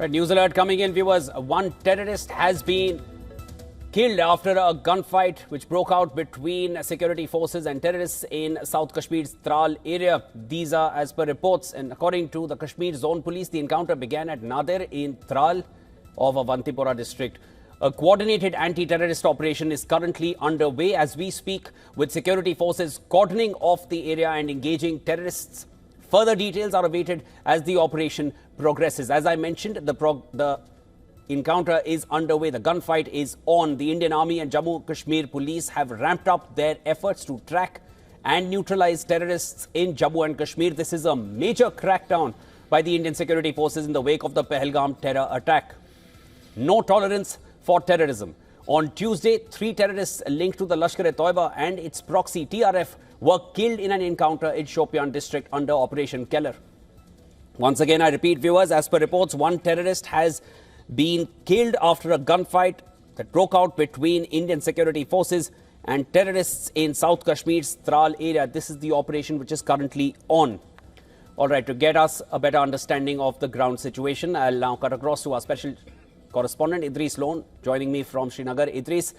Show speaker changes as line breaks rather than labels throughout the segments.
Right, news alert coming in, viewers. One terrorist has been killed after a gunfight which broke out between security forces and terrorists in South Kashmir's Tral area. These are as per reports, and according to the Kashmir Zone Police, the encounter began at Nadir in Tral of Avantipora district. A coordinated anti-terrorist operation is currently underway as we speak, with security forces cordoning off the area and engaging terrorists. Further details are awaited as the operation progresses. As I mentioned, the encounter is underway. The gunfight is on. The Indian Army and Jammu Kashmir Police have ramped up their efforts to track and neutralize terrorists in Jammu and Kashmir. This is a major crackdown by the Indian security forces in the wake of the Pahalgam terror attack. No tolerance for terrorism. On Tuesday, 3 terrorists linked to the Lashkar-e-Toiba and its proxy TRF were killed in an encounter in Shopian district under Operation Keller. Once again, I repeat, viewers, as per reports, 1 terrorist has been killed after a gunfight that broke out between Indian security forces and terrorists in South Kashmir's Tral area. This is the operation which is currently on. All right, to get us a better understanding of the ground situation, I'll now cut across to our special correspondent Idris Loan, joining me from Srinagar. Idris,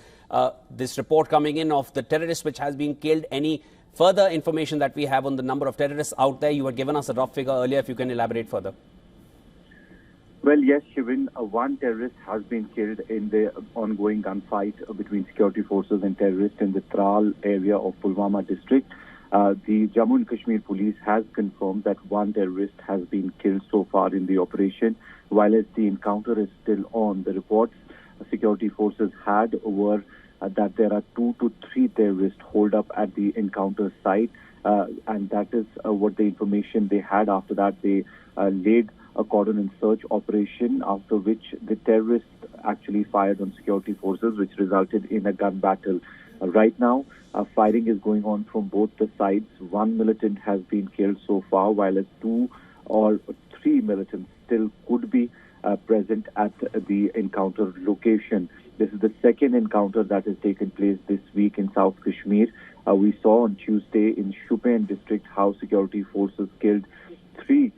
this report coming in of the terrorist which has been killed, any further information that we have on the number of terrorists out there? You had given us a rough figure earlier, if you can elaborate further.
Well, yes, Shivin, 1 terrorist has been killed in the ongoing gunfight between security forces and terrorists in the Tral area of Pulwama district. The Jammu and Kashmir Police has confirmed that 1 terrorist has been killed so far in the operation, while as the encounter is still on. The reports security forces had were that there are 2 to 3 terrorists holed up at the encounter site, and that is what the information they had. After that, they laid a cordon and search operation, after which the terrorists actually fired on security forces, which resulted in a gun battle. Right now, fighting is going on from both the sides. 1 militant has been killed so far, while as 2 or 3 militants still could be present at the encounter location. This is the second encounter that has taken place this week in South Kashmir. We saw on Tuesday in Shopian district how security forces killed 3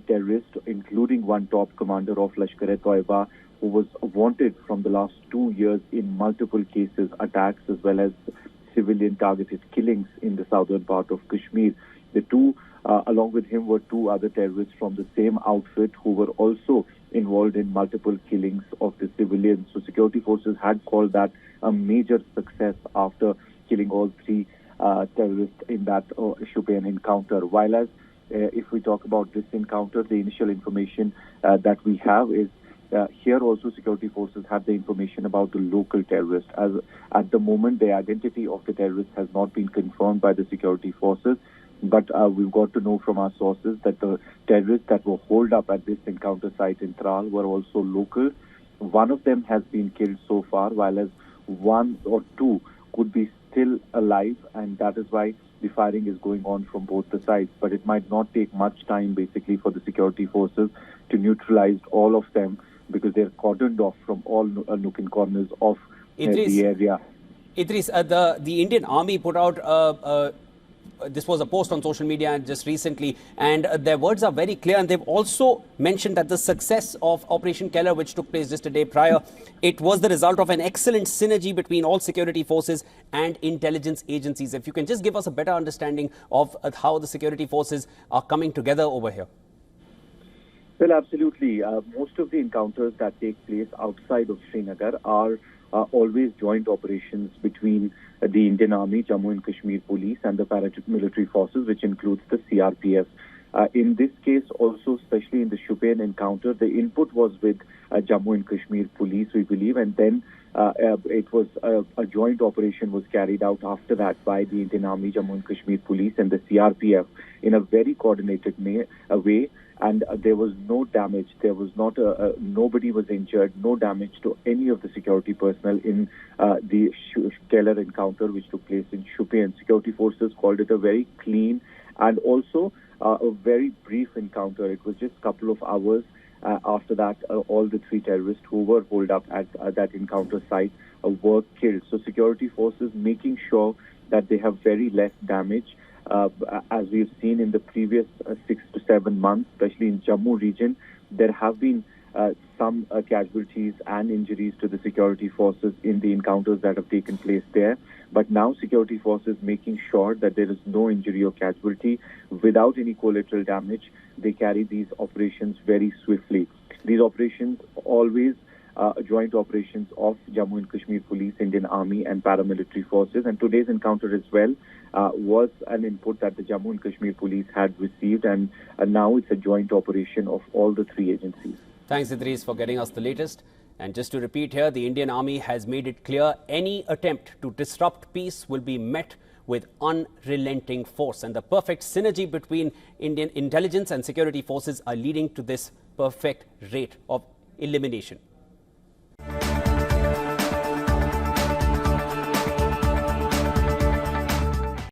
terrorists, including 1 top commander of Lashkar-e-Toiba, who was wanted from the last 2 years in multiple cases, attacks as well as civilian targeted killings in the southern part of Kashmir. The 2, along with him, were 2 other terrorists from the same outfit who were also involved in multiple killings of the civilians. So security forces had called that a major success after killing all 3 terrorists in that Shopian encounter. While as if we talk about this encounter, the initial information that we have is here also security forces have the information about the local terrorist. As at the moment, the identity of the terrorist has not been confirmed by the security forces, but we've got to know from our sources that the terrorists that were holed up at this encounter site in Tral were also local. 1 of them has been killed so far, while as 1 or 2 could be still alive, and that is why the fighting is going on from both the sides. But it might not take much time, basically, for the security forces to neutralize all of them, because they're cordoned off from all nook and corners of the area.
Idris, the Indian Army put out this was a post on social media just recently, and their words are very clear, and they've also mentioned that the success of Operation Keller, which took place just a day prior, it was the result of an excellent synergy between all security forces and intelligence agencies. If you can just give us a better understanding of how the security forces are coming together over here.
Well, absolutely. Most of the encounters that take place outside of Srinagar are always joint operations between the Indian Army, Jammu and Kashmir Police and the paramilitary forces, which includes the CRPF. In this case also, especially in the Shopian encounter, the input was with Jammu and Kashmir Police, we believe, and then it was a joint operation was carried out after that by the Indian Army, Jammu and Kashmir Police and the CRPF in a very coordinated way. And there was no damage. There was not nobody was injured, no damage to any of the security personnel in the Keller encounter, which took place in Shopian. Security forces called it a very clean and also a very brief encounter. It was just a couple of hours after that. All the 3 terrorists who were holed up at that encounter site were killed. So security forces making sure that they have very less damage. As we've seen in the previous 6 to 7 months, especially in Jammu region, there have been some casualties and injuries to the security forces in the encounters that have taken place there. But now security forces making sure that there is no injury or casualty without any collateral damage. They carry these operations very swiftly. These operations always joint operations of Jammu and Kashmir Police, Indian Army and paramilitary forces. And today's encounter as well was an input that the Jammu and Kashmir Police had received, and now it's a joint operation of all the three agencies.
Thanks, Idris, for getting us the latest. And just to repeat here, the Indian Army has made it clear any attempt to disrupt peace will be met with unrelenting force. And the perfect synergy between Indian intelligence and security forces are leading to this perfect rate of elimination.